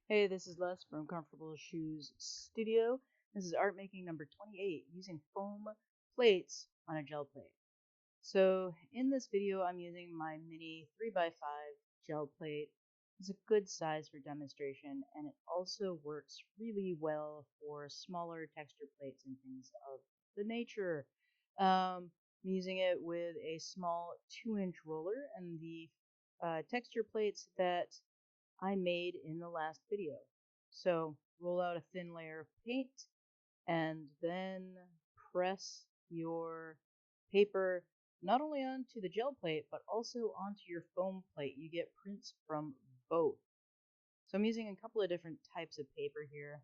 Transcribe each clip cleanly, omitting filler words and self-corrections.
Hey, this is Les from Comfortable Shoes Studio. This is art making number 28 using foam plates on a gel plate. So in this video, I'm using my mini 3x5 gel plate. It's a good size for demonstration, and it also works really well for smaller texture plates and things of the nature. I'm using it with a small 2-inch roller and the texture plates that I made in the last video. So roll out a thin layer of paint and then press your paper not only onto the gel plate but also onto your foam plate. You get prints from both. So I'm using a couple of different types of paper here.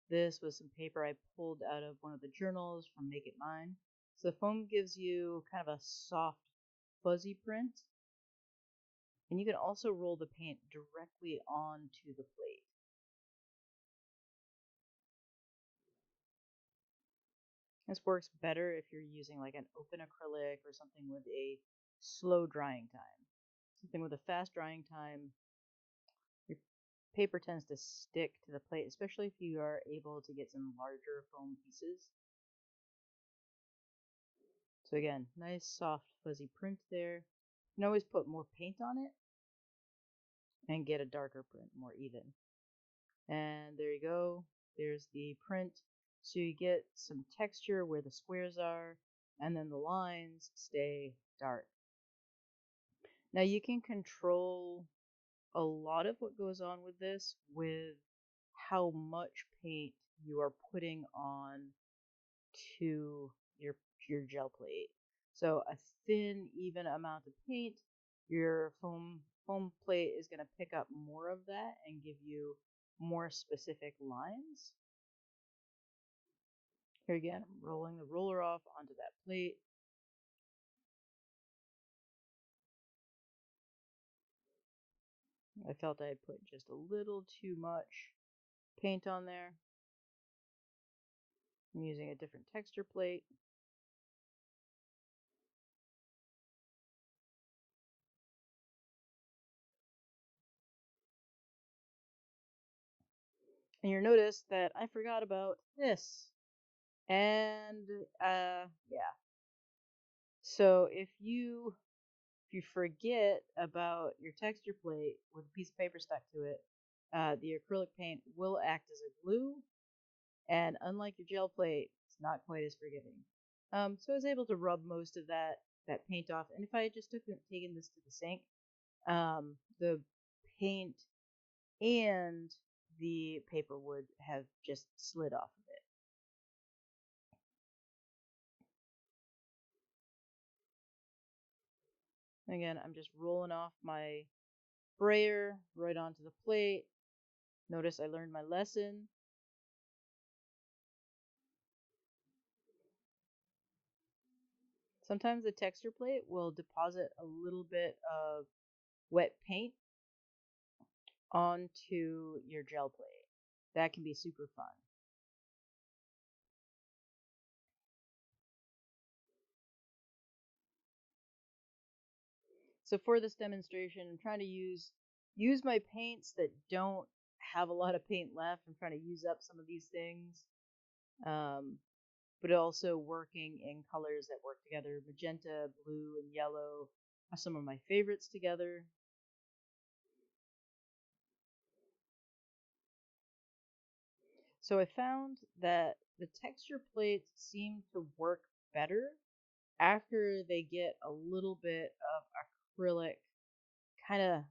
This was some paper I pulled out of one of the journals from Make It Mine. So the foam gives you kind of a soft, fuzzy print. And you can also roll the paint directly onto the plate. This works better if you're using like an open acrylic or something with a slow drying time. Something with a fast drying time, your paper tends to stick to the plate, especially if you are able to get some larger foam pieces. So again, nice soft fuzzy print there. You can always put more paint on it and get a darker print, more even. And there you go. There's the print. So you get some texture where the squares are, and then the lines stay dark. Now you can control a lot of what goes on with this with how much paint you are putting on to your gel plate. So a thin, even amount of paint, your foam plate is going to pick up more of that and give you more specific lines. Here again, I'm rolling the roller off onto that plate. I felt I had put just a little too much paint on there. I'm using a different texture plate. And you'll notice that I forgot about this. And yeah. So if you forget about your texture plate with a piece of paper stuck to it, the acrylic paint will act as a glue, and unlike your gel plate, it's not quite as forgiving. So I was able to rub most of that paint off, and if I had just taken this to the sink, the paint and the paper would have just slid off of it. Again, I'm just rolling off my brayer right onto the plate. Notice I learned my lesson. Sometimes the texture plate will deposit a little bit of wet paint onto your gel plate. That can be super fun. So for this demonstration, I'm trying to use my paints that don't have a lot of paint left. I'm trying to use up some of these things, but also working in colors that work together. Magenta, blue, and yellow are some of my favorites together. So I found that the texture plates seem to work better after they get a little bit of acrylic kind of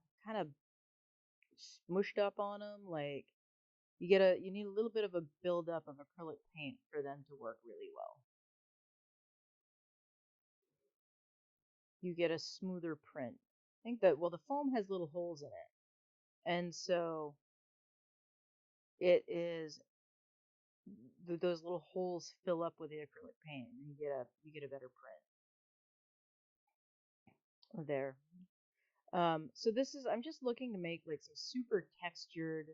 smushed up on them. Like you need a little bit of a buildup of acrylic paint for them to work really well. You get a smoother print. I think that, well, the foam has little holes in it, and so it is those little holes fill up with the acrylic paint, and you get a better print there. So this is, I'm just looking to make like some super textured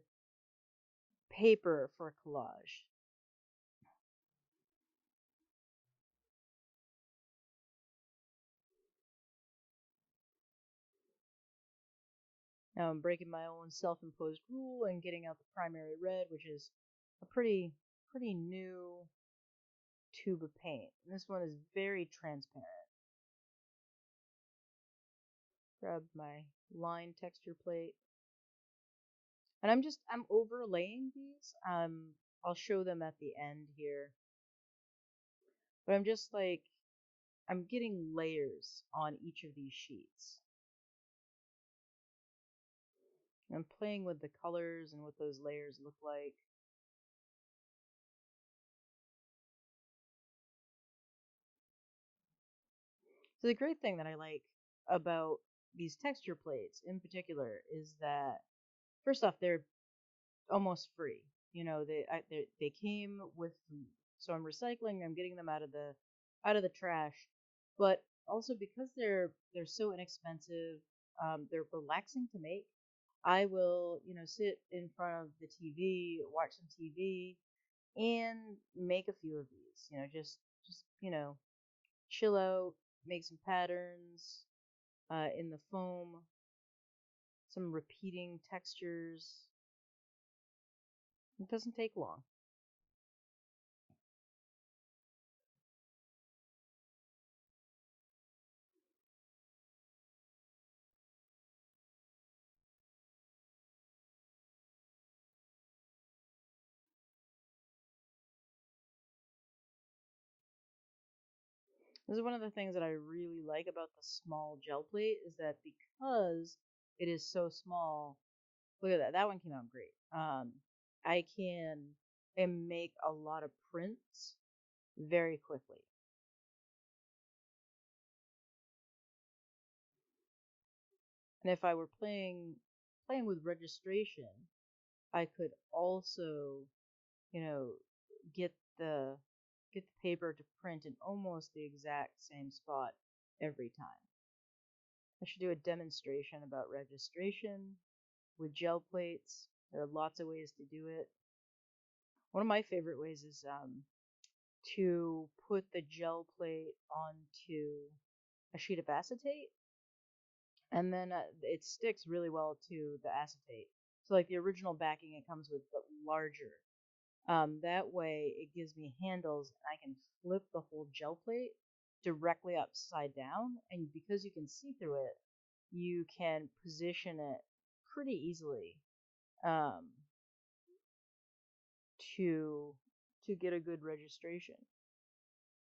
paper for a collage. Now I'm breaking my own self-imposed rule and getting out the primary red, which is a pretty new tube of paint. And this one is very transparent. Grab my line texture plate. And I'm overlaying these. I'll show them at the end here. But I'm just like, I'm getting layers on each of these sheets. I'm playing with the colors and what those layers look like. So the great thing that I like about these texture plates in particular is that, first off, they're almost free. You know, they came with food, so I'm recycling. I'm getting them out of the trash, but also because they're so inexpensive, they're relaxing to make. I will, sit in front of the TV, watch some TV, and make a few of these. Just chill out, make some patterns in the foam, some repeating textures. It doesn't take long. This is one of the things that I really like about the small gel plate is that because it is so small, look at that. That one came out great. I can and make a lot of prints very quickly. And if I were playing with registration, I could also, you know, get the get the paper to print in almost the exact same spot every time. I should do a demonstration about registration with gel plates. There are lots of ways to do it. One of my favorite ways is to put the gel plate onto a sheet of acetate, and then it sticks really well to the acetate. So like the original backing it comes with, but larger. That way it gives me handles and I can flip the whole gel plate directly upside down, and because you can see through it, you can position it pretty easily um, to get a good registration.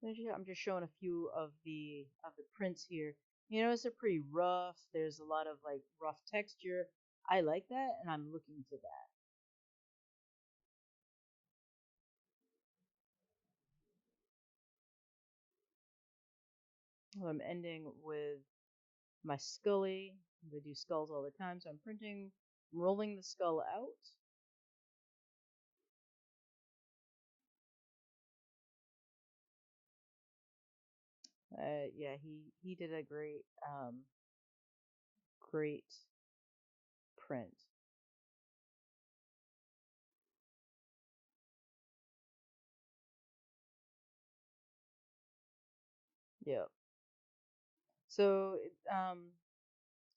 I'm just showing a few of the prints here. You notice they're pretty rough. There's a lot of like rough texture. I like that, and I'm looking to that. I'm ending with my Scully. I do skulls all the time, so I'm printing, rolling the skull out. Yeah, he did a great print. Yeah. So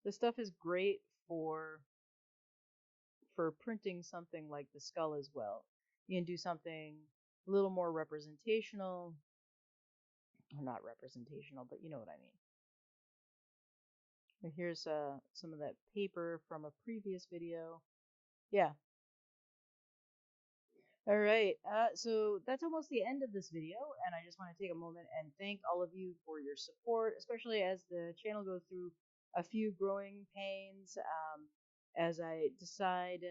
the stuff is great for printing something like the skull as well. You can do something a little more representational, or not representational, but you know what I mean. Here's some of that paper from a previous video. Yeah. All right. So that's almost the end of this video, and I just want to take a moment and thank all of you for your support, especially as the channel goes through a few growing pains, as I decide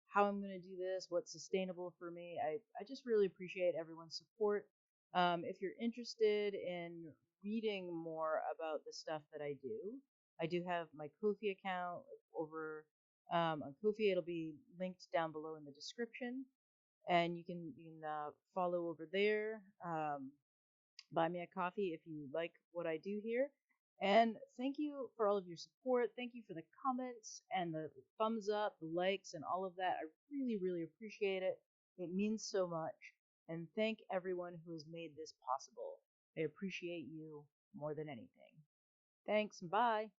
how I'm going to do this, what's sustainable for me. I just really appreciate everyone's support. If you're interested in reading more about the stuff that I do have my Ko-fi account over on Ko-fi. It'll be linked down below in the description, and you can follow over there. Buy me a coffee if you like what I do here. And thank you for all of your support. Thank you for the comments and the thumbs up, the likes, and all of that. I really appreciate it. It means so much. And thank everyone who has made this possible. I appreciate you more than anything. Thanks and bye.